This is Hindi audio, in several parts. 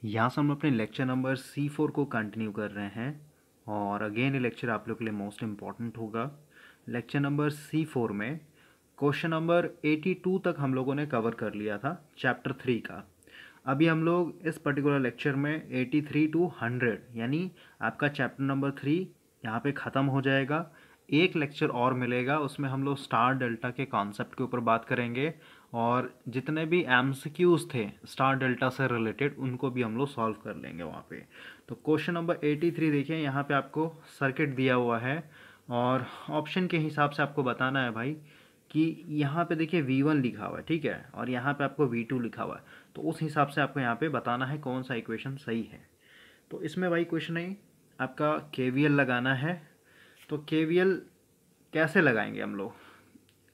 यहाँ से हम अपने लेक्चर नंबर C4 को कंटिन्यू कर रहे हैं और अगेन ये लेक्चर आप लोग के लिए मोस्ट इम्पॉर्टेंट होगा। लेक्चर नंबर C4 में क्वेश्चन नंबर 82 तक हम लोगों ने कवर कर लिया था चैप्टर 3 का। अभी हम लोग इस पर्टिकुलर लेक्चर में 83 टू 100 यानी आपका चैप्टर नंबर 3 यहाँ पे ख़त्म हो जाएगा। एक लेक्चर और मिलेगा, उसमें हम लोग स्टार डेल्टा के कॉन्सेप्ट के ऊपर बात करेंगे और जितने भी एमसीक्यूज थे स्टार डेल्टा से रिलेटेड उनको भी हम लोग सॉल्व कर लेंगे वहाँ पे। तो क्वेश्चन नंबर 83 देखिए, यहाँ पे आपको सर्किट दिया हुआ है और ऑप्शन के हिसाब से आपको बताना है भाई कि यहाँ पे देखिए V1 लिखा हुआ है, ठीक है, और यहाँ पे आपको V2 लिखा हुआ है। तो उस हिसाब से आपको यहाँ पे बताना है कौन सा इक्वेशन सही है। तो इसमें भाई कुछ नहीं, आपका KVL लगाना है। तो KVL कैसे लगाएंगे हम लोग?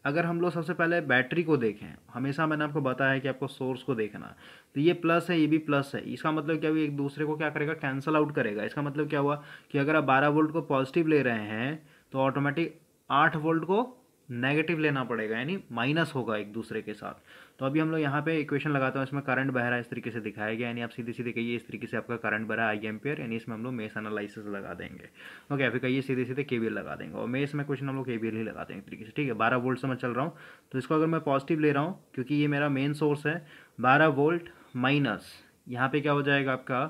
अगर हम लोग सबसे पहले बैटरी को देखें, हमेशा मैंने आपको बताया है कि आपको सोर्स को देखना। तो ये प्लस है, ये भी प्लस है, इसका मतलब क्या हुआ, एक दूसरे को क्या करेगा, कैंसल आउट करेगा। इसका मतलब क्या हुआ कि अगर आप 12 वोल्ट को पॉजिटिव ले रहे हैं तो ऑटोमेटिक 8 वोल्ट को नेगेटिव लेना पड़ेगा, यानी माइनस होगा एक दूसरे के साथ। तो अभी हम लोग यहाँ पे इक्वेशन लगाते हैं, इसमें करंट बह रहा है, इस तरीके से दिखाया गया, यानी आप सीधे सीधे कहिए इस तरीके से आपका करंट बह रहा है I एम्पियर, यानी इसमें हम लोग मेश एनालिसिस लगा देंगे। ओके, फिर कहिए सीधे सीधे KVL लगा देंगे, और मेश में क्वेश्चन हम लोग KVL ही लगा देंगे तरीके से, ठीक है। 12 वोल्ट से मैं चल रहा हूँ, तो इसको अगर मैं पॉजिटिव ले रहा हूँ क्योंकि ये मेरा मेन सोर्स है, 12 वोल्ट माइनस यहाँ पे क्या हो जाएगा आपका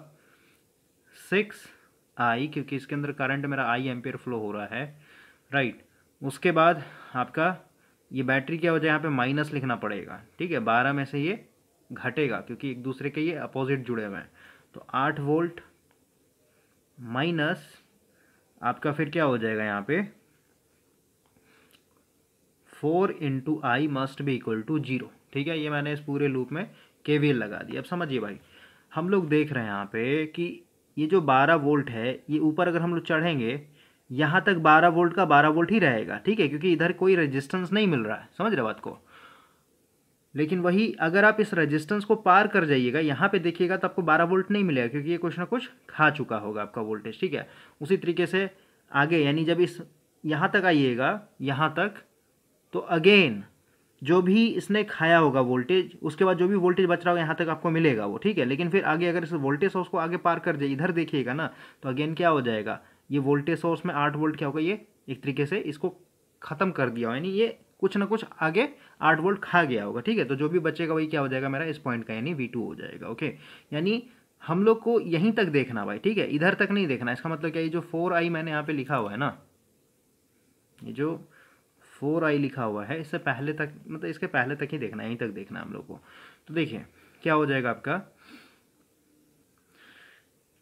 6I, क्योंकि इसके अंदर करंट मेरा I एम्पियर फ्लो हो रहा है, राइट। उसके बाद आपका ये बैटरी क्या हो जाए, यहाँ पे माइनस लिखना पड़ेगा, ठीक है। 12 में से ये घटेगा क्योंकि एक दूसरे के ये अपोजिट जुड़े हुए हैं। तो 8 वोल्ट माइनस आपका फिर क्या हो जाएगा यहाँ पे 4 into I must be equal to 0, ठीक है। ये मैंने इस पूरे लूप में KVL लगा दिया। अब समझिए भाई, हम लोग देख रहे हैं यहाँ पे कि ये जो 12 वोल्ट है, ये ऊपर अगर हम लोग चढ़ेंगे यहाँ तक 12 वोल्ट का 12 वोल्ट ही रहेगा, ठीक है, क्योंकि इधर कोई रेजिस्टेंस नहीं मिल रहा है, समझ रहे बात को। लेकिन वही अगर आप इस रेजिस्टेंस को पार कर जाइएगा, यहाँ पे देखिएगा तो आपको 12 वोल्ट नहीं मिलेगा, क्योंकि ये कुछ ना कुछ खा चुका होगा आपका वोल्टेज, ठीक है। उसी तरीके से आगे, यानी जब इस यहाँ तक आइएगा, यहाँ तक, तो अगेन जो भी इसने खाया होगा वोल्टेज, उसके बाद जो भी वोल्टेज बच रहा होगा यहाँ तक आपको मिलेगा वो, ठीक है। लेकिन फिर आगे अगर इस वोल्टेज सोर्स को आगे पार कर जाए, इधर देखिएगा ना, तो अगेन क्या हो जाएगा, ये वोल्टेज सोर्स में 8 वोल्ट क्या होगा, ये एक तरीके से इसको ख़त्म कर दिया, यानी ये कुछ ना कुछ आगे 8 वोल्ट खा गया होगा, ठीक है। तो जो भी बचेगा वही क्या हो जाएगा मेरा इस पॉइंट का, यानी V2 हो जाएगा, ओके। यानी हम लोग को यहीं तक देखना भाई, ठीक है, इधर तक नहीं देखना। इसका मतलब क्या, ये जो 4I मैंने यहाँ पे लिखा हुआ है ना, ये जो 4I लिखा हुआ है, इससे पहले तक, मतलब इसके पहले तक ही देखना है, यहीं तक देखना है हम लोग को। तो देखिए क्या हो जाएगा आपका,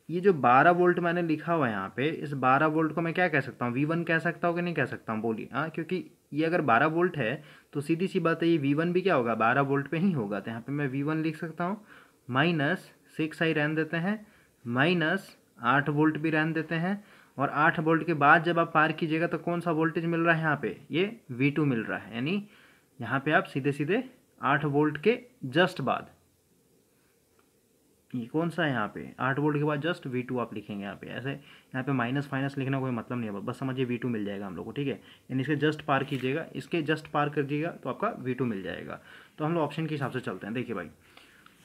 ये जो 12 वोल्ट मैंने लिखा हुआ है यहाँ पे, इस 12 वोल्ट को मैं क्या कह सकता हूँ, V1 कह सकता हूँ कि नहीं कह सकता हूँ, बोलिए। हाँ, क्योंकि ये अगर 12 वोल्ट है तो सीधी सी बात है, ये V1 भी क्या होगा, 12 वोल्ट पे ही होगा। तो यहाँ पे मैं V1 लिख सकता हूँ, माइनस 6I रहने देते हैं, माइनस 8 वोल्ट भी रहने देते हैं, और 8 वोल्ट के बाद जब आप पार कीजिएगा तो कौन सा वोल्टेज मिल रहा है यहाँ पे, ये V2 मिल रहा है। यानी यहाँ पे आप सीधे सीधे 8 वोल्ट के जस्ट बाद, ये कौन सा है यहाँ पे 8 वोल्ट के बाद जस्ट V2 आप लिखेंगे यहाँ पे। ऐसे यहाँ पे माइनस फाइनस लिखने का कोई मतलब नहीं है, बस समझिए V2 मिल जाएगा हम लोग को, ठीक है। यानी इसके जस्ट पार कीजिएगा, इसके जस्ट पार कर दीजिएगा तो आपका V2 मिल जाएगा। तो हम लोग ऑप्शन के हिसाब से चलते हैं। देखिए भाई,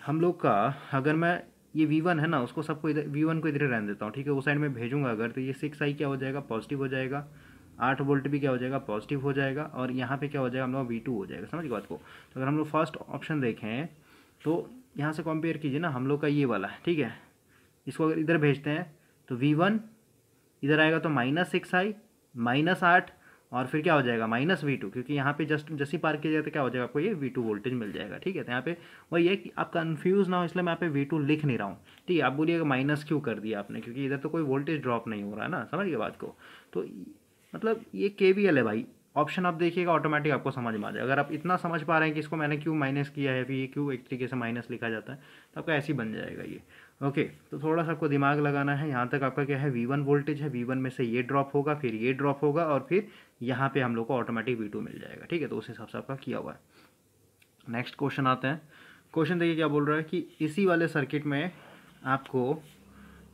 हम लोग का अगर मैं ये V1 है ना, उसको सबको इधर V1 को इधर रहने देता हूँ, ठीक है। उस साइड में भेजूंगा अगर, तो ये 6I क्या हो जाएगा, पॉजिटिव हो जाएगा, 8 वोल्ट भी क्या हो जाएगा, पॉजिटिव हो जाएगा, और यहाँ पे क्या हो जाएगा हम लोग V2 हो जाएगा। समझ गए बात को। तो अगर हम लोग फर्स्ट ऑप्शन देखें तो यहाँ से कंपेयर कीजिए ना, हम लोग का ये वाला है, ठीक है। इसको अगर इधर भेजते हैं तो V1 इधर आएगा तो -6I, -8, और फिर क्या हो जाएगा -V2, क्योंकि यहाँ पे जैसे पार किया जाए तो क्या हो जाएगा, आपको ये V2 वोल्टेज मिल जाएगा, ठीक है। तो यहाँ पे वही है कि आप कंफ्यूज ना हो, इसलिए मैं यहाँ पे V2 लिख नहीं रहा हूँ, ठीक है। आप बोलिएगा माइनस क्यों कर दिया आपने, क्योंकि इधर तो कोई वोल्टेज ड्रॉप नहीं हो रहा है ना, समझ गए बात को। तो मतलब ये KVL है भाई। ऑप्शन आप देखिएगा ऑटोमेटिक आपको समझ में आ जाए। अगर आप इतना समझ पा रहे हैं कि इसको मैंने क्यों माइनस किया है, फिर ये क्यों एक तरीके से माइनस लिखा जाता है, तो आपका ऐसे ही बन जाएगा ये, ओके। तो थोड़ा सा आपको दिमाग लगाना है। यहाँ तक आपका क्या है, V1 वोल्टेज है, V1 में से ये ड्रॉप होगा, फिर ये ड्रॉप होगा, और फिर यहाँ पे हम लोग को ऑटोमेटिक V2 मिल जाएगा, ठीक है। तो उस हिसाब से आपका किया हुआ है। नेक्स्ट क्वेश्चन आते हैं। क्वेश्चन देखिए क्या बोल रहा है कि इसी वाले सर्किट में आपको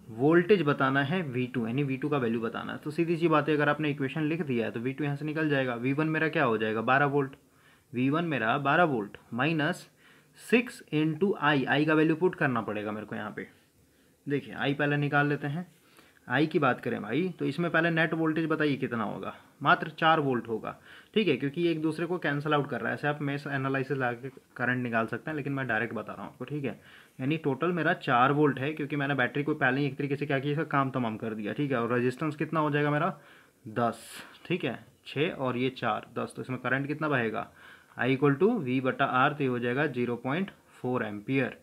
वोल्टेज बताना है V2, यानी V2 का वैल्यू बताना है। तो सीधी सी बात है, अगर आपने इक्वेशन लिख दिया है तो V2 यहाँ से निकल जाएगा। V1 मेरा क्या हो जाएगा, 12 वोल्ट, V1 मेरा 12 वोल्ट माइनस 6 इंटू आई का वैल्यू पुट करना पड़ेगा मेरे को यहाँ पे, देखिए आई पहले निकाल लेते हैं। आई की बात करें भाई तो इसमें पहले नेट वोल्टेज बताइए कितना होगा, मात्र 4 वोल्ट होगा। ठीक है, क्योंकि ये एक दूसरे को कैंसिल आउट कर रहा है। ऐसे आप मेश एनालिसिस लगा के करंट निकाल सकते हैं, लेकिन मैं डायरेक्ट बता रहा हूँ आपको। ठीक है, यानी टोटल मेरा 4 वोल्ट है, क्योंकि मैंने बैटरी को पहले ही एक तरीके से क्या किया, इसका काम तमाम कर दिया। ठीक है, और रेजिस्टेंस कितना हो जाएगा मेरा 10। ठीक है, 6 और ये 4 10, तो इसमें करंट कितना बहेगा, आई इक्वल टू वी बटा आर, तो ये हो जाएगा 0.4 एम्पियर।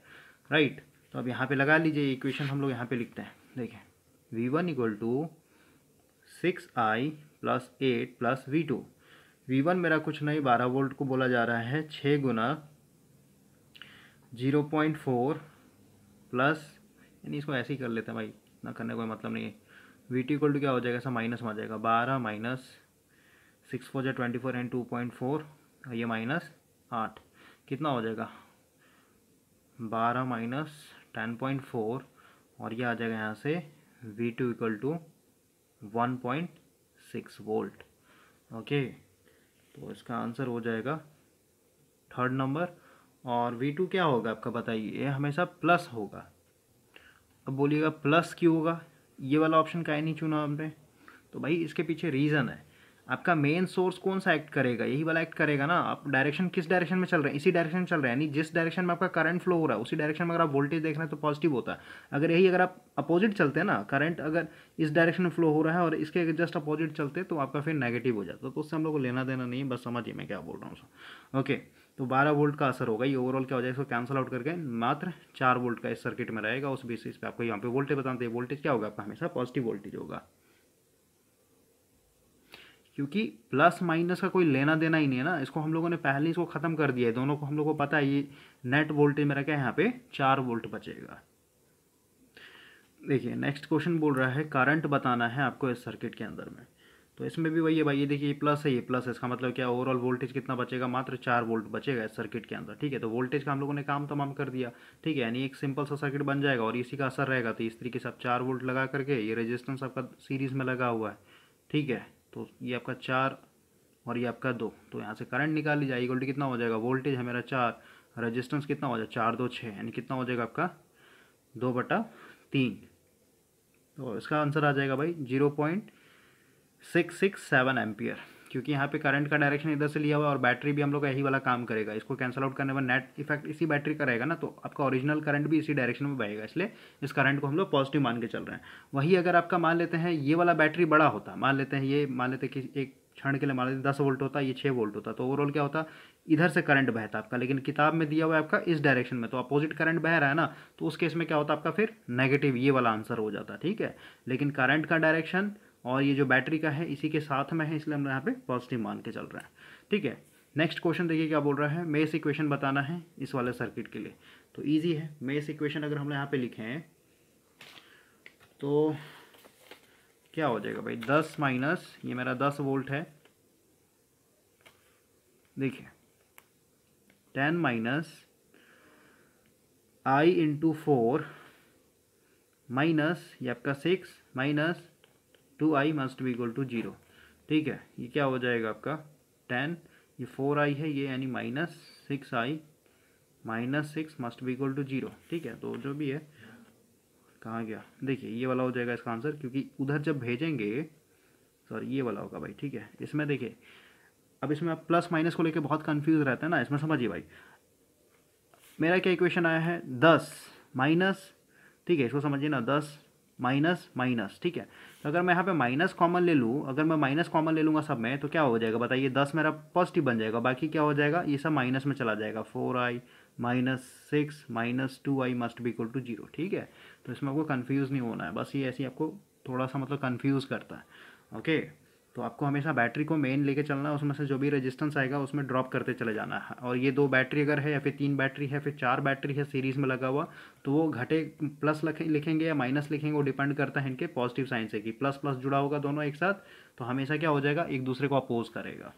राइट, तो अब यहाँ पे लगा लीजिए इक्वेशन हम लोग यहाँ पे लिखते हैं। देखें V1 equal to 6i plus 8 plus V2। V1 मेरा कुछ नहीं 12 वोल्ट को बोला जा रहा है, 6 गुना 0.4 प्लस, यानी इसको ऐसे ही कर लेते हैं भाई, इतना करने का कोई मतलब नहीं है। V2 इक्वल टू क्या हो जाएगा, ऐसा माइनस में आ जाएगा, 12 माइनस 6 4 24 एंड 2.4, ये माइनस 8, कितना हो जाएगा 12 माइनस 10.4, और ये आ जाएगा यहाँ से V2 equal to 1.6 volt. Okay, तो इसका आंसर हो जाएगा थर्ड नंबर। और V2 क्या होगा आपका बताइए, ये हमेशा प्लस होगा। अब बोलिएगा प्लस क्यों होगा, ये वाला ऑप्शन काहे नहीं चुना हमने, तो भाई इसके पीछे रीज़न है। आपका मेन सोर्स कौन सा एक्ट करेगा, यही वाला एक्ट करेगा ना। आप डायरेक्शन किस डायरेक्शन में चल रहे हैं, इसी डायरेक्शन में चल रहे हैं, यानी जिस डायरेक्शन में आपका करंट फ्लो हो रहा है उसी डायरेक्शन में अगर आप वोल्टेज देख रहे हैं तो पॉजिटिव होता है। अगर आप अपोजिट चलते हैं ना, करंट अगर इस डायरेक्शन में फ्लो हो रहा है और इसके जस्ट अपोजिट चलते तो आपका फिर नेगेटिव हो जाता, तो उससे हम लोग को लेना देना नहीं है, बस समझिए मैं क्या बोल रहा हूँ। ओके, तो 12 वोल्ट का असर होगा, ये ओवरऑल क्या हो जाएगा, इसको कैंसिल आउट करके मात्र 4 वोल्ट का इस सर्किट में रहेगा। उस बेसिस पे आपको यहाँ पे वोल्टेज बताते हैं, वोल्टेज क्या होगा आपका हमेशा पॉजिटिव वोल्टेज होगा, क्योंकि प्लस माइनस का कोई लेना देना ही नहीं है ना। इसको हम लोगों ने पहले इसको ख़त्म कर दिया है, दोनों को हम लोगों को पता है। ये नेट वोल्टेज मेरा क्या है, यहाँ पे 4 वोल्ट बचेगा। देखिए नेक्स्ट क्वेश्चन बोल रहा है करंट बताना है आपको इस सर्किट के अंदर में, तो इसमें भी वही है भाई, ये देखिए ये प्लस है, ये प्लस है, इसका मतलब क्या, ओवरऑल वोल्टेज कितना बचेगा, मात्र 4 वोल्ट बचेगा इस सर्किट के अंदर। ठीक है, तो वोल्टेज का हम लोगों ने काम तमाम कर दिया। ठीक है, यानी एक सिंपल सा सर्किट बन जाएगा और इसी का असर रहेगा। तो इस तरीके से आप 4 वोल्ट लगा करके, ये रेजिस्टेंस आपका सीरीज़ में लगा हुआ है। ठीक है, तो ये आपका 4 और ये आपका 2, तो यहाँ से करंट निकाल लीजिए। इक्वल टू कितना हो जाएगा, वोल्टेज है मेरा 4, रेजिस्टेंस कितना हो जाएगा 4 2 6, यानी कितना हो जाएगा आपका 2/3। तो इसका आंसर आ जाएगा भाई 0.667 एम्पियर, क्योंकि यहाँ पे करंट का डायरेक्शन इधर से लिया हुआ है और बैटरी भी हम लोग का यही वाला काम करेगा। इसको कैंसिल आउट करने पर नेट इफेक्ट इसी बैटरी का रहेगा ना, तो आपका ओरिजिनल करंट भी इसी डायरेक्शन में बहेगा, इसलिए इस करंट को हम लोग पॉजिटिव मान के चल रहे हैं। वही अगर आपका मान लेते हैं ये वाला बैटरी बड़ा होता, मान लेते हैं कि एक क्षण के लिए मान लेते 10 वोल्ट होता, ये 6 वोल्ट होता, तो ओवरऑल क्या होता, इधर से करंट बहता आपका, लेकिन किताब में दिया हुआ है आपका इस डायरेक्शन में, तो अपोजिट करंट बह रहा है ना, तो उस केस में क्या होता आपका फिर नेगेटिव, ये वाला आंसर हो जाता। ठीक है, लेकिन करंट का डायरेक्शन और ये जो बैटरी का है इसी के साथ में है, इसलिए हम यहाँ पे पॉजिटिव मान के चल रहे हैं। ठीक है, नेक्स्ट क्वेश्चन देखिए क्या बोल रहा है, मेश इक्वेशन बताना है इस वाले सर्किट के लिए। तो ईजी है, मेश इक्वेशन अगर हम यहाँ पे लिखें तो क्या हो जाएगा भाई, 10 माइनस ये मेरा 10 वोल्ट है, देखिए 10 माइनस आई इंटू 4 माइनस ये आपका 6 minus 2i must be equal to 0। ठीक है, ये क्या हो जाएगा आपका 10, ये 4i है ये, यानी minus 6i minus 6 must be equal to 0। ठीक है, तो जो भी है, कहाँ गया, देखिए ये वाला हो जाएगा इसका आंसर, क्योंकि उधर जब भेजेंगे, सॉरी ये वाला होगा भाई। ठीक है, इसमें देखिए अब इसमें आप प्लस माइनस को लेके बहुत कंफ्यूज रहते हैं ना, इसमें समझिए भाई, मेरा क्या इक्वेशन आया है 10 माइनस, ठीक है इसको समझिए ना, 10 माइनस माइनस। ठीक है, तो अगर मैं यहाँ पे माइनस कॉमन ले लूँ, अगर मैं माइनस कॉमन ले लूँगा सब में, तो क्या हो जाएगा बताइए, 10 मेरा पॉजिटिव बन जाएगा, बाकी क्या हो जाएगा, ये सब माइनस में चला जाएगा, 4i minus 6 minus 2i must be equal to 0। ठीक है, तो इसमें आपको कन्फ्यूज़ नहीं होना है, बस ये ऐसे ही आपको थोड़ा सा मतलब कन्फ्यूज़ करता है। ओके, तो आपको हमेशा बैटरी को मेन लेके चलना है, उसमें से जो भी रेजिस्टेंस आएगा उसमें ड्रॉप करते चले जाना है। और ये 2 बैटरी अगर है या फिर 3 बैटरी है, फिर 4 बैटरी है सीरीज़ में लगा हुआ, तो वो घटे प्लस लिखेंगे या माइनस लिखेंगे, वो डिपेंड करता है इनके पॉजिटिव साइन से, कि प्लस प्लस जुड़ा होगा दोनों एक साथ, तो हमेशा क्या हो जाएगा, एक दूसरे को अपोज करेगा।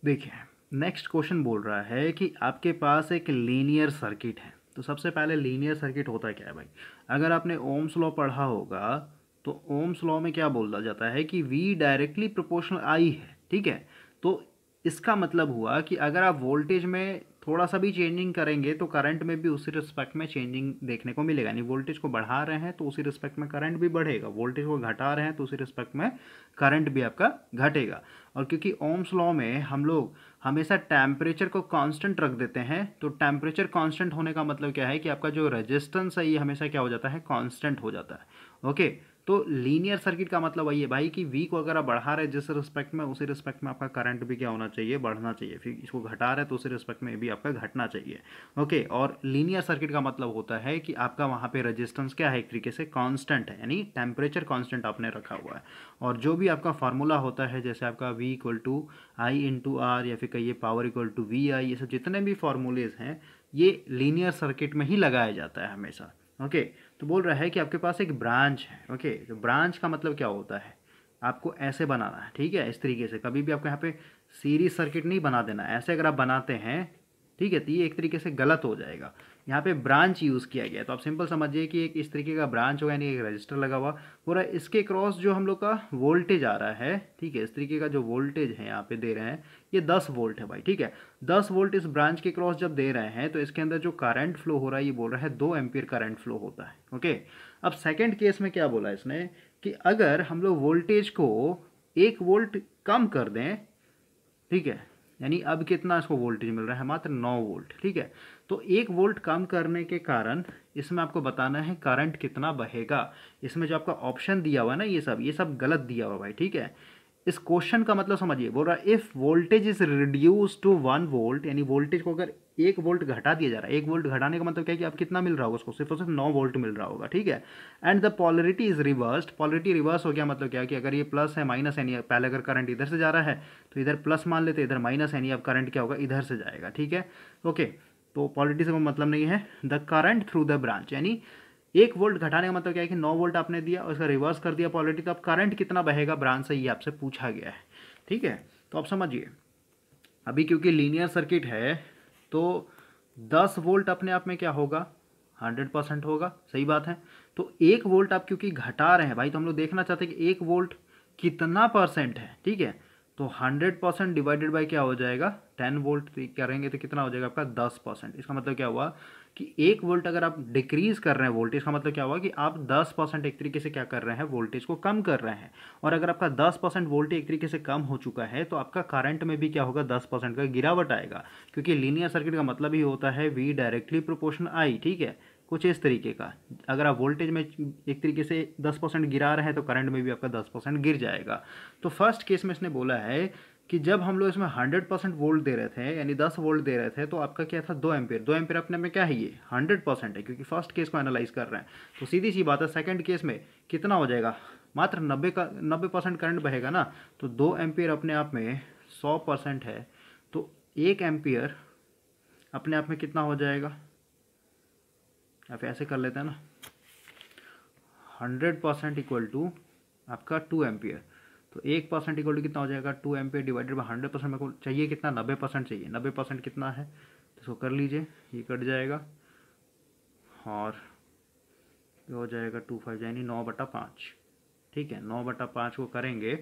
देखिए नेक्स्ट क्वेश्चन बोल रहा है कि आपके पास एक लीनियर सर्किट है। तो सबसे पहले लीनियर सर्किट होता क्या है भाई, अगर आपने ओम्स लॉ पढ़ा होगा तो ओम्स लॉ में क्या बोला जाता है कि V डायरेक्टली प्रोपोर्शनल I है। ठीक है, तो इसका मतलब हुआ कि अगर आप वोल्टेज में थोड़ा सा भी चेंजिंग करेंगे तो करंट में भी उसी रिस्पेक्ट में चेंजिंग देखने को मिलेगा। यानी वोल्टेज को बढ़ा रहे हैं तो उसी रिस्पेक्ट में करंट भी बढ़ेगा, वोल्टेज को घटा रहे हैं तो उसी रिस्पेक्ट में करंट भी आपका घटेगा। और क्योंकि ओम्स लॉ में हम लोग हमेशा टेम्परेचर को कांस्टेंट रख देते हैं, तो टेम्परेचर कांस्टेंट होने का मतलब क्या है कि आपका जो रेजिस्टेंस है ये हमेशा क्या हो जाता है, कांस्टेंट हो जाता है। ओके, तो लीनियर सर्किट का मतलब वही है भाई कि वी को अगर आप बढ़ा रहे हैं जिस रिस्पेक्ट में, उसी रिस्पेक्ट में आपका करंट भी क्या होना चाहिए, बढ़ना चाहिए। फिर इसको घटा रहे हैं तो उसी रिस्पेक्ट में भी आपका घटना चाहिए। ओके, और लीनियर सर्किट का मतलब होता है कि आपका वहाँ पे रेजिस्टेंस क्या है, एक तरीके से कांस्टेंट है, यानी टेम्परेचर कांस्टेंट आपने रखा हुआ है। और जो भी आपका फार्मूला होता है, जैसे आपका V equal to I into R, या फिर कहिए power equal to V I, ये सब जितने भी फार्मूलेज हैं ये लीनियर सर्किट में ही लगाया जाता है हमेशा। ओके, तो बोल रहा है कि आपके पास एक ब्रांच है। ओके, तो ब्रांच का मतलब क्या होता है, आपको ऐसे बनाना है, ठीक है, इस तरीके से। कभी भी आपको यहाँ पे सीरीज सर्किट नहीं बना देना, ऐसे अगर आप बनाते हैं, ठीक है, तो ये एक तरीके से गलत हो जाएगा। यहाँ पे ब्रांच यूज़ किया गया है, तो आप सिंपल समझिए कि एक इस तरीके का ब्रांच होगा, यानी एक रजिस्टर लगा हुआ पूरा, इसके क्रॉस जो हम लोग का वोल्टेज आ रहा है, ठीक है, इस तरीके का जो वोल्टेज है यहाँ पे दे रहे हैं ये 10 वोल्ट है भाई, ठीक है। 10 वोल्ट इस ब्रांच के क्रॉस जब दे रहे हैं तो इसके अंदर जो करंट फ्लो हो रहा है ये बोल रहा है 2 एम्पीयर करंट फ्लो होता है। ओके, अब सेकेंड केस में क्या बोला इसने कि अगर हम लोग वोल्टेज को 1 वोल्ट कम कर दें, ठीक है, यानी अब कितना इसको वोल्टेज मिल रहा है, मात्र 9 वोल्ट, ठीक है। तो 1 वोल्ट कम करने के कारण इसमें आपको बताना है करंट कितना बहेगा। इसमें जो आपका ऑप्शन दिया हुआ है ना, ये सब गलत दिया हुआ भाई, ठीक है। इस क्वेश्चन का मतलब समझिए, बोल रहा है if voltage is reduce to 1 volt, यानी वोल्टेज को अगर 1 वोल्ट घटा दिया जा रहा है, 1 वोल्ट घटाने का मतलब क्या है कि आप कितना मिल रहा होगा उसको, सिर्फ और सिर्फ 9 वोल्ट मिल रहा होगा, ठीक है। And the polarity is reversed, polarity reverse हो गया मतलब क्या है कि अगर ये प्लस है माइनस है, नहीं, पहले अगर करंट इधर से जा रहा है तो इधर प्लस मान लेते, इधर माइनस है, नहीं, अब करंट क्या होगा, इधर से जाएगा, ठीक है। ओके, तो पॉलरिटी से कोई मतलब नहीं है। The current through the branch, यानी 1 वोल्ट घटाने का मतलब क्या है कि 9 वोल्ट आपने दिया और इसका रिवर्स कर दिया पॉलरिटी, तो अब करंट कितना बहेगा ब्रांच से, ये आपसे पूछा गया है, ठीक है। तो आप समझिए, अभी क्योंकि लीनियर सर्किट है तो 10 वोल्ट अपने आप में क्या होगा, 100% होगा, सही बात है। तो 1 वोल्ट आप क्योंकि घटा रहे हैं भाई, तो हम लोग देखना चाहते हैं कि 1 वोल्ट कितना परसेंट है, ठीक है। तो 100% डिवाइडेड बाई क्या हो जाएगा, 10 वोल्ट करेंगे तो कितना हो जाएगा आपका 10%। इसका मतलब क्या हुआ कि 1 वोल्ट अगर आप डिक्रीज कर रहे हैं वोल्टेज का मतलब क्या हुआ कि आप 10% एक तरीके से क्या कर रहे हैं, वोल्टेज को कम कर रहे हैं। और अगर आपका 10% वोल्टेज एक तरीके से कम हो चुका है तो आपका करंट में भी क्या होगा, 10% का गिरावट आएगा। क्योंकि लीनियर सर्किट का मतलब ही होता है वी डायरेक्टली प्रोपोर्शनल आई, ठीक है, कुछ इस तरीके का। अगर आप वोल्टेज में एक तरीके से 10% गिरा रहे हैं तो करंट में भी आपका 10% गिर जाएगा। तो फर्स्ट केस में इसने बोला है कि जब हम लोग इसमें 100% वोल्ट दे रहे थे, यानी 10 वोल्ट दे रहे थे, तो आपका क्या था, 2 एम्पियर। 2 एम्पियर अपने में क्या है, ये 100% है, क्योंकि फर्स्ट केस को एनालाइज कर रहे हैं। तो सीधी सी बात है, सेकंड केस में कितना हो जाएगा, मात्र 90% करंट बहेगा ना। तो 2 एम्पियर अपने आप में 100% है, तो 1 एम्पियर अपने आप में कितना हो जाएगा, आप ऐसे कर लेते हैं ना, 100% इक्वल टू आपका 2 एम्पियर। तो 1% इक्वल टू कितना हो जाएगा, 2 एम्पियर डिवाइडेड बाई 100%। मेरे को चाहिए कितना, 90% चाहिए। 90% कितना है, तो इसको कर लीजिए, ये कट जाएगा और ये हो जाएगा 25, यानी 9/5, ठीक है। 9/5 को करेंगे,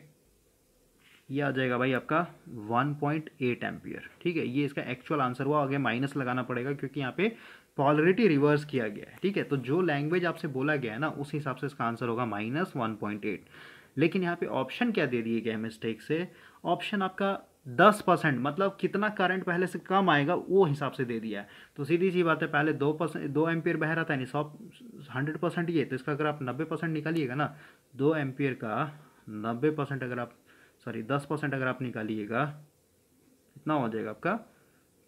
ये आ जाएगा भाई आपका 1.8 एम्पियर, ठीक है। ये इसका एक्चुअल आंसर हुआ। आगे माइनस लगाना पड़ेगा क्योंकि यहाँ पे पॉलरिटी रिवर्स किया गया है, ठीक है। तो जो लैंग्वेज आपसे बोला गया है ना, उस हिसाब से इसका आंसर होगा -1.8। लेकिन यहाँ पे ऑप्शन क्या दे दिए गए मिस्टेक से, ऑप्शन आपका 10%, मतलब कितना करंट पहले से कम आएगा वो हिसाब से दे दिया है। तो सीधी सी बात है, पहले 2 एम्पियर बह रहा था, यानी 100% ये, तो इसका अगर आप 90% निकालिएगा ना, 2 एम्पियर का 90% अगर आप 10% अगर आप निकालिएगा, इतना हो जाएगा आपका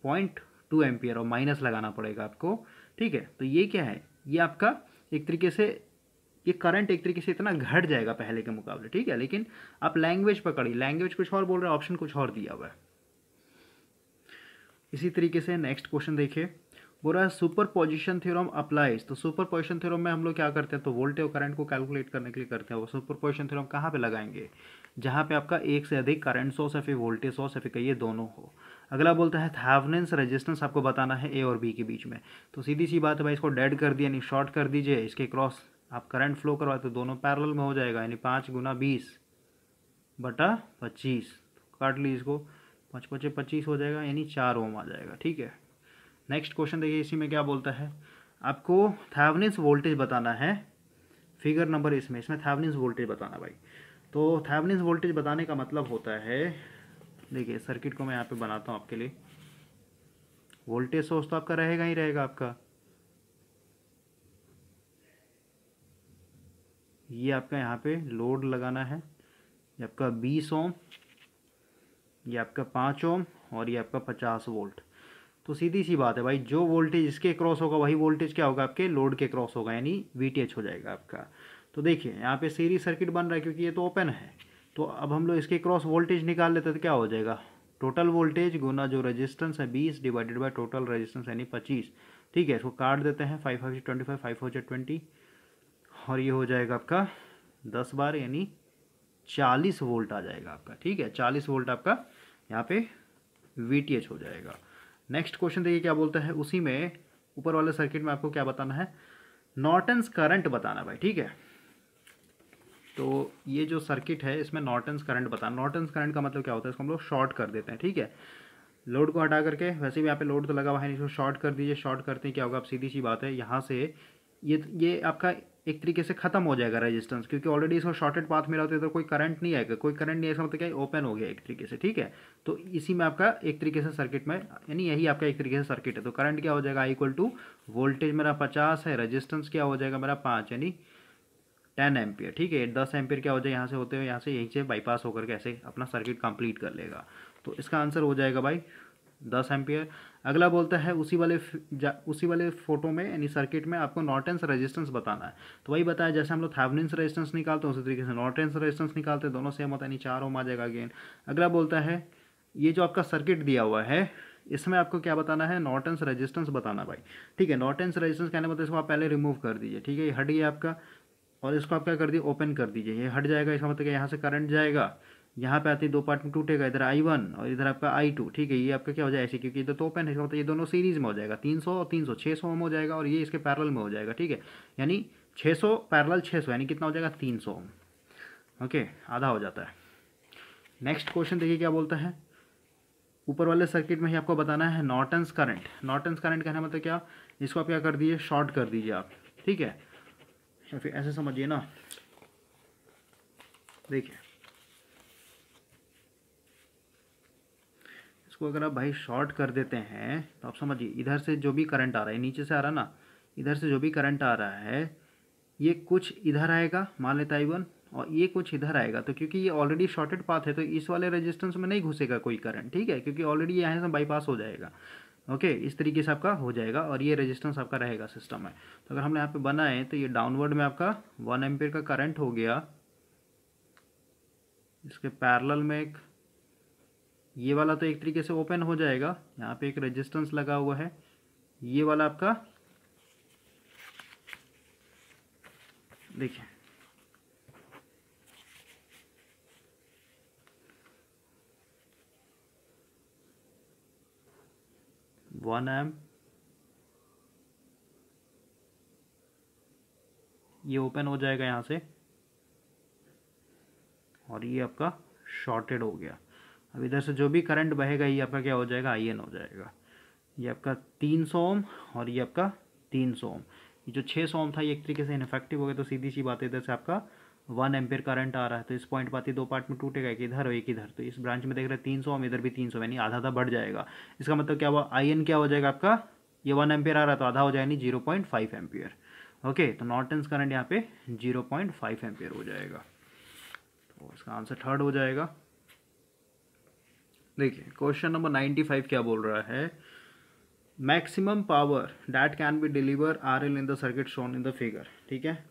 0.2 एम्पियर, और माइनस लगाना पड़ेगा आपको, ठीक है। तो ये क्या है, ये आपका एक तरीके से ये करंट एक तरीके से इतना घट जाएगा पहले के मुकाबले, ठीक है। लेकिन आप लैंग्वेज पकड़िए, लैंग्वेज कुछ और बोल रहा है, ऑप्शन कुछ और दिया हुआ है। इसी तरीके से नेक्स्ट क्वेश्चन देखिए, बोल रहा है सुपर पोजिशन थ्योरम अप्लाइज। तो सुपर पोजिशन थ्योरम में हम लोग क्या करते हैं, तो वोल्टेज और करंट को कैलकुलेट करने के लिए करते हैं। वो सुपर पोजिशन थ्योरम कहाँ पे लगाएंगे, जहाँ पे आपका एक से अधिक करंट सोर्स या फिर वोल्टेज सोर्स या फिर कहिए दोनों हो। अगला बोलता है थेवेनिन्स रेजिस्टेंस आपको बताना है ए और बी के बीच में। तो सीधी सी बात है भाई, इसको डेड कर दिया, यानी शॉर्ट कर दीजिए, इसके क्रॉस आप करंट फ्लो करवाए तो दोनों पैरेलल में हो जाएगा, यानी 5 × 20/25। काट लीजिए इसको, 5×5 = 25 हो जाएगा, यानी 4 ओम आ जाएगा, ठीक है। नेक्स्ट क्वेश्चन देखिए, इसी में क्या बोलता है, आपको थेवेनिन्स वोल्टेज बताना है। फिगर नंबर इसमें थेवेनिन्स वोल्टेज बताना भाई। तो थेवेनिन्स वोल्टेज बताने का मतलब होता है, देखिए सर्किट को मैं यहाँ पे बनाता हूँ आपके लिए। वोल्टेज सोर्स तो आपका रहेगा ही रहेगा आपका, ये आपका यहाँ पे लोड लगाना है, ये आपका 20 ओम, ये आपका 5 ओम और ये आपका 50 वोल्ट। तो सीधी सी बात है भाई, जो वोल्टेज इसके क्रॉस होगा वही वोल्टेज क्या होगा आपके लोड के क्रॉस होगा, यानी वीटीएच हो जाएगा आपका। तो देखिए यहाँ पे सीरीज सर्किट बन रहा है क्योंकि ये तो ओपन है। तो अब हम लोग इसके क्रॉस वोल्टेज निकाल लेते तो क्या हो जाएगा, टोटल वोल्टेज गुना जो रेजिस्टेंस है 20 डिवाइडेड बाय टोटल रेजिस्टेंस यानी 25। ठीक है, इसको काट देते हैं, 5 5 25, 5 4 20 और ये हो जाएगा आपका 10 बार यानी 40 वोल्ट आ जाएगा आपका। ठीक है, 40 वोल्ट आपका यहाँ पे वीटीएच हो जाएगा। नेक्स्ट क्वेश्चन देखिए क्या बोलता है, उसी में ऊपर वाले सर्किट में आपको क्या बताना है, नॉर्टन्स करंट बताना भाई। ठीक है, तो ये जो सर्किट है इसमें नॉर्टन्स करंट बताना। नॉर्टन्स करंट का मतलब क्या होता है, इसको हम लोग शॉर्ट कर देते हैं। ठीक है, लोड को हटा करके, वैसे भी यहाँ पे लोड तो लगा हुआ है नहीं, इसको शॉर्ट कर दीजिए। शॉर्ट करते ही क्या होगा, आप सीधी सी बात है यहाँ से ये आपका एक तरीके से खत्म हो जाएगा रेजिस्टेंस, क्योंकि ऑलरेडी इसको शॉर्टेड पाथ मिला होता है तो कोई करंट नहीं आएगा, कोई करंट नहीं, ऐसा मतलब क्या ओपन हो गया एक तरीके से। ठीक है, तो इसी में आपका एक तरीके से सर्किट में, यानी यही आपका एक तरीके से सर्किट है। तो करंट क्या हो जाएगा, इक्वल टू वोल्टेज मेरा 50 है, रेजिस्टेंस क्या हो जाएगा मेरा 5 यानी 10 एम्पियर। ठीक है, 10 एम्पियर क्या हो जाएगा, यहाँ से होते हुए यहाँ से यहीं से बाईपास होकर के ऐसे अपना सर्किट कंप्लीट कर लेगा। तो इसका आंसर हो जाएगा भाई 10 एम्पियर। अगला बोलता है उसी वाले फोटो में यानी सर्किट में आपको नॉर्टन्स रेजिस्टेंस बताना है। तो वही बताया जैसे हम लोग थेवेनिन्स रेजिस्टेंस निकालते हैं उसी तरीके से नॉर्टन्स रेजिस्टेंस निकालते हैं, दोनों सेम होता है, यानी 4 ओम आ जाएगा अगेन। अगला बोलता है ये जो आपका सर्किट दिया हुआ है इसमें आपको क्या बताना है, नॉर्टन्स रेजिस्टेंस बताना भाई। ठीक है, नॉर्टन्स रेजिस्टेंस कहने मतलब इसको आप पहले रिमूव कर दीजिए। ठीक है, ये हट गया आपका, और इसको आप क्या कर दिए, ओपन कर दीजिए, ये हट जाएगा। इसका मतलब यहाँ से करंट जाएगा, यहाँ पे आती है 2 पार्ट में टूटेगा, इधर I1 और इधर आपका I2। ठीक है, ये आपका क्या हो जाएगा ऐसे, क्योंकि इधर तो ओपन है, इसका मतलब ये दोनों सीरीज में हो जाएगा, 300 और 300 600 ओम हो जाएगा, और ये इसके पैरेलल में हो जाएगा। ठीक है, यानी 600 पैरेलल 600 यानी कितना हो जाएगा 300 ओम। ओके, आधा हो जाता है। नेक्स्ट क्वेश्चन देखिए क्या बोलता है, ऊपर वाले सर्किट में ही आपको बताना है नॉर्टन्स करंट। नॉर्टन्स करंट कहना मतलब क्या, इसको आप क्या कर दीजिए, शॉर्ट कर दीजिए आप। ठीक है, या फिर ऐसे समझिए ना, देखिए इसको अगर आप भाई शॉर्ट कर देते हैं तो आप समझिए, इधर से जो भी करंट आ रहा है, नीचे से आ रहा है ना, इधर से जो भी करंट आ रहा है ये कुछ इधर आएगा, मान लेते I1, और ये कुछ इधर आएगा। तो क्योंकि ये ऑलरेडी शॉर्टेड पाथ है तो इस वाले रेजिस्टेंस में नहीं घुसेगा कोई करंट। ठीक है, क्योंकि ऑलरेडी यहाँ से बाईपास हो जाएगा। ओके, इस तरीके से आपका हो जाएगा, और ये रेजिस्टेंस आपका रहेगा सिस्टम में। तो अगर हमने यहाँ पे बनाए तो ये डाउनवर्ड में आपका 1 एम्पियर का करंट हो गया, इसके पैरेलल में एक ये वाला तो एक तरीके से ओपन हो जाएगा, यहाँ पे एक रेजिस्टेंस लगा हुआ है, ये वाला आपका देखिए वन एम, ये ओपन हो जाएगा यहाँ से, और ये आपका शॉर्टेड हो गया। अब इधर से जो भी करंट बहेगा ये आपका क्या हो जाएगा, IN हो जाएगा। ये आपका 300 ओम और ये आपका 300 ओम। ये जो 600 ओम था ये एक तरीके से इनफेक्टिव हो गया। तो सीधी सी बात है, इधर से आपका 1 एम्पियर करंट आ रहा है, तो इस पॉइंट पर आती 2 पार्ट में टूटेगा, एक इधर और एक इधर। तो इस ब्रांच में देख रहे हैं 300 ओम, इधर भी 300, यानी आधा आधा बढ़ जाएगा। इसका मतलब क्या हुआ, IN क्या हो जाएगा आपका, ये 1 एम्पियर आ रहा है तो आधा हो जाएगा, 0.5 एम्पियर। ओके, तो नॉर्टन्स करंट यहाँ पे 0.5 एम्पियर हो जाएगा। तो इसका आंसर थर्ड हो जाएगा। देखिए क्वेश्चन नंबर 95 क्या बोल रहा है, maximum power that can be deliver RL in the circuit shown in the figure. ठीक है,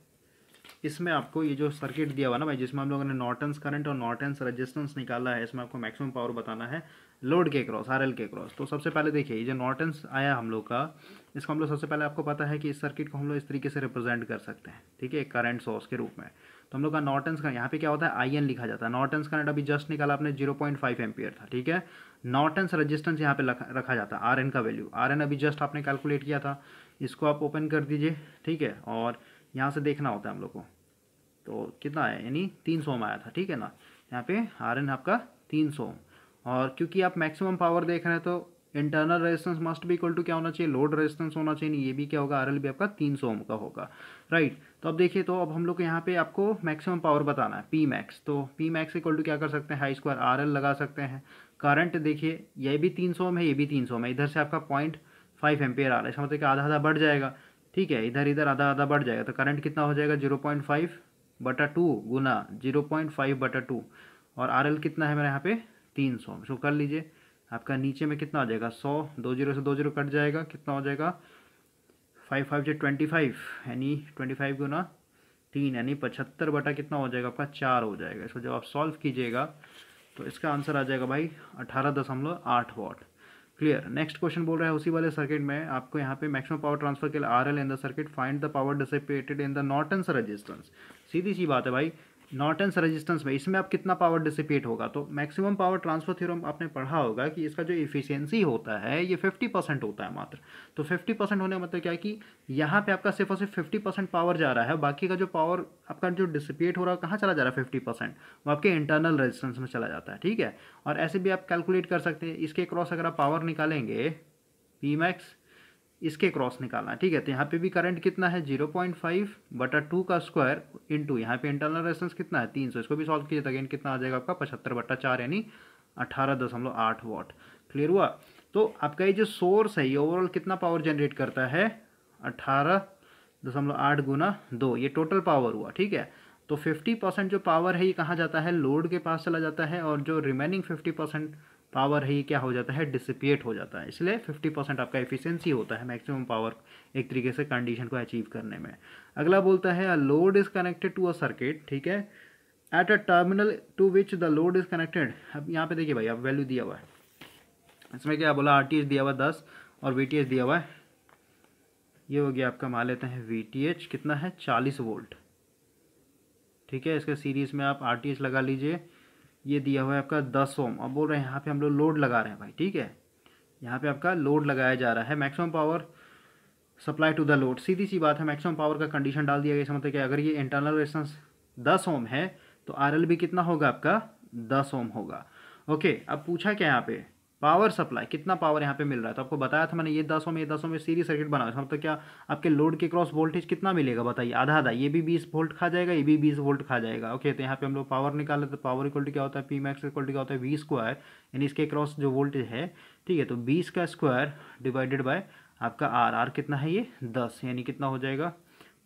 इसमें आपको ये जो सर्किट दिया हुआ ना भाई, जिसमें हम लोगों ने नॉर्टन्स करंट और नॉर्टन्स रेजिस्टेंस निकाला है, इसमें आपको मैक्सिमम पावर बताना है लोड के क्रॉस, RL के क्रॉस। तो सबसे पहले देखिए, ये जो नॉर्टन्स आया हम लोग का, इसको हम लोग सबसे पहले आपको पता है कि इस सर्किट को हम लोग इस तरीके से रिप्रेजेंट कर सकते हैं। ठीक है, करंट सोर्स के रूप में। तो हम लोग का नॉर्टन्स का यहाँ पे क्या होता है, IN लिखा जाता है। नॉर्टन्स करंट अभी जस्ट निकाला आपने 0.5 एम्पियर था। ठीक है, नॉर्टन्स रेजिस्टेंस यहाँ पे रखा जाता है, RN का वैल्यू। RN अभी जस्ट आपने कैलकुलेट किया था, इसको आप ओपन कर दीजिए। ठीक है, और यहाँ से देखना होता है हम लोग को, तो कितना है, यानी 300 ओम आया था। ठीक है ना, यहाँ पे RN आपका 300 ओम। और क्योंकि आप मैक्सिमम पावर देख रहे हैं तो इंटरनल रेजिस्टेंस मस्ट भी इक्वल टू क्या होना चाहिए, लोड रेजिस्टेंस होना चाहिए। ये भी क्या होगा, आरएल भी आपका 300 ओम का होगा, राइट। तो अब देखिए, तो अब हम लोग को यहाँ पे आपको मैक्सिमम पावर बताना है, पी मैक्स। तो पी मैक्स इक्वल टू क्या कर सकते हैं, हाई स्क्वायर आर एल लगा सकते हैं। करंट देखिए, ये भी 300 ओम है, ये भी 300 ओम है, इधर से आपका 0.5 एम्पियर आ रहा है, इसका मतलब कि आधा आधा बढ़ जाएगा, ठीक है, इधर इधर आधा आधा बढ़ जाएगा। तो करंट कितना हो जाएगा, 0.5/2 गुना 0.5/2, और आर एल कितना है मेरे यहाँ पे 300। सो कर लीजिए, आपका नीचे में कितना आ जाएगा, 100, 2 जीरो से 2 जीरो कट जाएगा, कितना हो जाएगा 5 5 से 25, यानी 25 गुना 3 यानी 75 बटा कितना हो जाएगा आपका 4 हो जाएगा। इसको जब आप सॉल्व कीजिएगा तो इसका आंसर आ जाएगा भाई 18.8 वाट। क्लियर। नेक्स्ट क्वेश्चन बोल रहा है उसी वाले सर्किट में आपको यहाँ पे मैक्सिमम पावर ट्रांसफर के लिए R L in the circuit, find the power dissipated in the Norton's resistance. सीधी सी बात है भाई, नॉर्टन्स रेजिस्टेंस में इसमें आप कितना पावर डिसिपेट होगा। तो मैक्सिमम पावर ट्रांसफर थ्योरम आपने पढ़ा होगा कि इसका जो इफिशियंसी होता है ये 50% होता है मात्र। तो 50% होने का मतलब क्या है कि यहाँ पे आपका सिर्फ और सिर्फ 50% पावर जा रहा है, बाकी का जो पावर आपका जो डिसिपेट हो रहा है कहाँ चला जा रहा है 50%, वो आपके इंटरनल रेजिस्टेंस में चला जाता है, ठीक है। और ऐसे भी आप कैलकुलेट कर सकते हैं, इसके क्रॉस अगर आप पावर निकालेंगे पी मैक्स, इसके क्रॉस निकालना है, ठीक है। तो यहाँ पे भी करंट कितना है 0.5/2 का स्क्वायर इंटू यहाँ पे इंटरनल रेजिस्टेंस कितना है 300, इसको भी सॉल्व कीजिए तो अगेन कितना आ जाएगा आपका 75/4 यानी 18.8 वाट। क्लियर हुआ। तो आपका ये जो सोर्स है ये ओवरऑल कितना पावर जनरेट करता है 18.8 गुना 2, ये टोटल पावर हुआ, ठीक है। तो 50% जो पावर है ये कहाँ जाता है, लोड के पास चला जाता है, और जो रिमेनिंग 50% पावर है ये क्या हो जाता है, डिसिपेट हो जाता है। इसलिए 50% आपका एफिशिएंसी होता है मैक्सिमम पावर एक तरीके से कंडीशन को अचीव करने में। अगला बोलता है a load is connected to a circuit, ठीक है, at a terminal to which the load is connected. अब यहाँ पे देखिए भाई, आप वैल्यू दिया हुआ है, इसमें क्या बोला, RTH दिया हुआ 10 और VTH दिया हुआ है, ये हो गया आपका, मान लेते हैं VTH कितना है 40 वोल्ट, ठीक है। इसके सीरीज़ में आप RTH लगा लीजिए, ये दिया हुआ है आपका 10 ओम। अब बोल रहे हैं यहाँ पे हम लोग लोड लगा रहे हैं भाई, ठीक है, यहाँ पे आपका लोड लगाया जा रहा है, maximum power supply to the load. सीधी सी बात है, मैक्सिमम पावर का कंडीशन डाल दिया गया, इसका मतलब कि अगर ये इंटरनल रेजिस्टेंस 10 ओम है तो RL भी कितना होगा आपका 10 ओम होगा। ओके, अब पूछा क्या यहाँ पे, पावर सप्लाई कितना पावर यहाँ पे मिल रहा है। तो आपको बताया था मैंने, ये 10 ओम, ये 10 ओम में सीरीज सर्किट बना, इसका मतलब क्या, आपके लोड के क्रॉस वोल्टेज कितना मिलेगा बताइए, आधा आधा, ये भी 20 वोल्ट खा जाएगा, ये भी 20 वोल्ट खा जाएगा। ओके, तो यहाँ पे हम लोग पावर निकाले तो पावर इक्वल टू क्या होता है, पी मैक्स इक्वल टू क्या होता है V स्क्वायर, यानी इसके क्रॉस जो वोल्टेज है, ठीक है, तो 20 का स्क्वायर डिवाइडेड बाय आपका R कितना है ये 10, यानी कितना हो जाएगा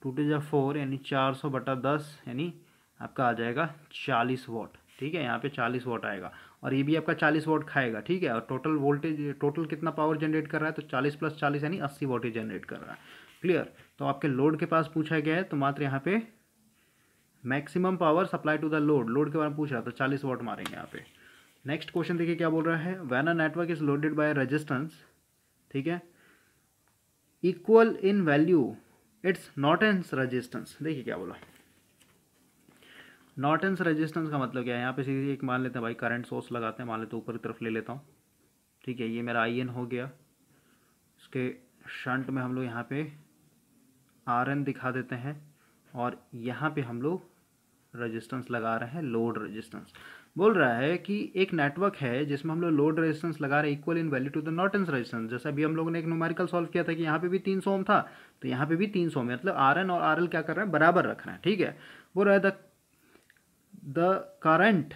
2 to 4 यानी 400/10 यानी आपका आ जाएगा 40 वाट, ठीक है। यहाँ पे 40 वाट आएगा, और ये भी आपका 40 वाट खाएगा, ठीक है। और टोटल वोल्टेज, टोटल कितना पावर जनरेट कर रहा है, तो 40 + 40 यानी 80 वाट ही जनरेट कर रहा है। क्लियर। तो आपके लोड के पास पूछा गया है, तो मात्र यहाँ पे maximum power supply to the load, load के बारे में पूछ रहा था, 40 वाट मारेंगे यहाँ पे। नेक्स्ट क्वेश्चन देखिए क्या बोल रहा है, when a network is loaded by resistance, ठीक है, equal in value it's Norton's resistance. देखिए क्या बोला, नॉर्टन्स रेजिस्टेंस का मतलब क्या है, यहाँ पे सीधे एक मान लेते हैं भाई, करंट सोर्स लगाते हैं, मान लेते हैं ऊपर की तरफ ले लेता हूँ, ठीक है, ये मेरा IN हो गया, इसके शंट में हम लोग यहाँ पे RN दिखा देते हैं, और यहाँ पे हम लोग रेजिस्टेंस लगा रहे हैं, लोड रेजिस्टेंस। बोल रहा है कि एक नेटवर्क है जिसमें हम लोग लोड रेजिस्टेंस लगा रहे हैं equal in value to the Norton's resistance. जैसे अभी हम लोगों ने एक न्यूमेरिकल सॉल्व किया था कि यहाँ पे भी 300 ओम था, तो यहाँ पे भी 300 ओम, मतलब RN और RL क्या कर रहे हैं, बराबर रख रहे हैं, ठीक है। बोल रहा है the current,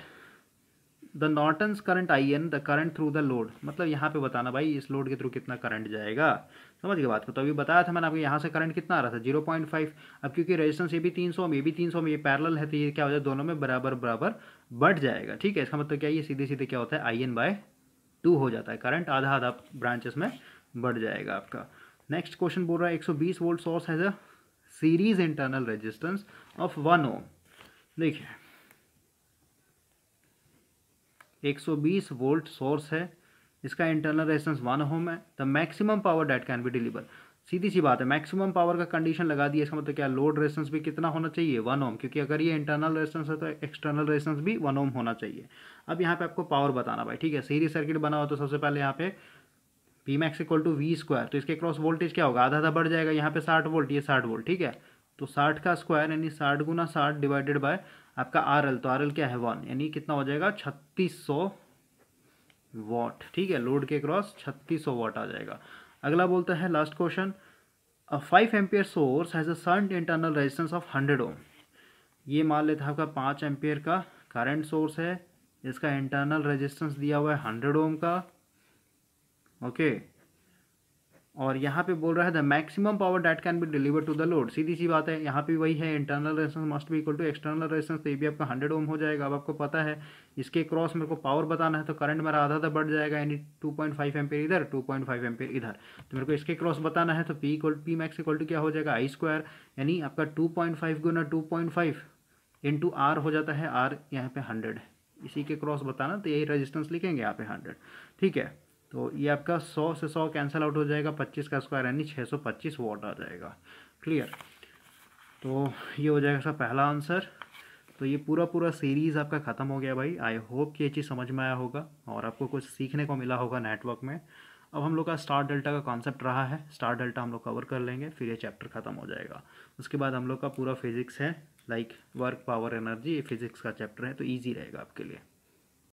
the Norton's current IN, the current through the load, मतलब यहाँ पे बताना भाई इस लोड के थ्रू कितना करंट जाएगा, समझ गए बात को। तो अभी बताया था मैंने आपको, यहाँ से करंट कितना आ रहा था 0.5। अब क्योंकि रेजिस्टेंस ये भी 300 में, ये भी 300 में, ये पैरेलल है, तो ये क्या हो जाएगा, दोनों में बराबर बराबर बढ़ जाएगा, ठीक है। इसका मतलब क्या है, ये सीधे सीधे क्या होता है IN/2 हो जाता है, करंट आधा आधा ब्रांचेस में बढ़ जाएगा आपका। नेक्स्ट क्वेश्चन बोल रहा है 120 volt source has a series internal resistance of 1 ओम। देखिए 120 वोल्ट सोर्स है, इसका इंटरनल रेजिस्टेंस 1 ओम है, the maximum power that can be deliver. सीधी सी बात है, मैक्सिमम पावर का कंडीशन लगा दिया, इसका मतलब क्या, लोड रेजिस्टेंस भी कितना होना चाहिए 1 ओम, क्योंकि अगर ये इंटरनल रेजिस्टेंस है तो एक्सटर्नल रेजिस्टेंस भी 1 ओम होना चाहिए। अब यहाँ पे आपको पावर बताना भाई, ठीक है, सीरीज सर्किट बना हो तो सबसे पहले यहाँ पे P max equal to V square, तो इसके क्रॉस वोल्टेज क्या होगा, आधा आधा बढ़ जाएगा, यहाँ पे 60 वोल्ट, ये 60 वोल्ट, ठीक है। तो 60 का स्क्वायर यानी 60 गुना 60 डिवाइडेड बाय आपका RL, तो RL क्या है 1, यानी कितना हो जाएगा 3600 वॉट, ठीक है, लोड के क्रॉस 3600 वॉट आ जाएगा। अगला बोलता है last question, a 5 ampere source has a certain internal resistance of 100 ओम। ये मान लेते हैं आपका 5 एम्पियर का करंट सोर्स है, इसका इंटरनल रेजिस्टेंस दिया हुआ है 100 ओम का, ओके। और यहाँ पे बोल रहा है the maximum power that can be deliver to the load. सीधी सी बात है, यहाँ पे वही है, internal resistance must be equal to external resistance, तो ये भी आपका 100 ओम हो जाएगा। अब आपको पता है इसके क्रॉस मेरे को पावर बताना है, तो करंट मेरा आधा बढ़ जाएगा, यानी 2.5 एम्पियर इधर, 2.5 एम्पियर इधर। तो मेरे को इसके क्रॉस बताना है, तो पी मैक्स इक्वल टू क्या हो जाएगा, आई स्क्वायर, यानी आपका 2.5 गुना 2.5 इंटू आर हो जाता है, आर यहाँ पे 100 है, इसी के क्रॉस बताना, तो यही रेजिस्टेंस लिखेंगे यहाँ पे 100, ठीक है। तो ये आपका 100 से 100 कैंसिल आउट हो जाएगा, 25 का स्क्वायर यानी 625 वॉट आ जाएगा। क्लियर, तो ये हो जाएगा इसका पहला आंसर। तो ये पूरा सीरीज़ आपका ख़त्म हो गया भाई। आई होप कि ये चीज़ समझ में आया होगा और आपको कुछ सीखने को मिला होगा नेटवर्क में। अब हम लोग का स्टार डेल्टा का कॉन्सेप्ट रहा है, स्टार डेल्टा हम लोग कवर कर लेंगे, फिर ये चैप्टर ख़त्म हो जाएगा। उसके बाद हम लोग का पूरा फिजिक्स है, लाइक वर्क, पावर, एनर्जी, ये फिजिक्स का चैप्टर है, तो ईजी रहेगा आपके लिए।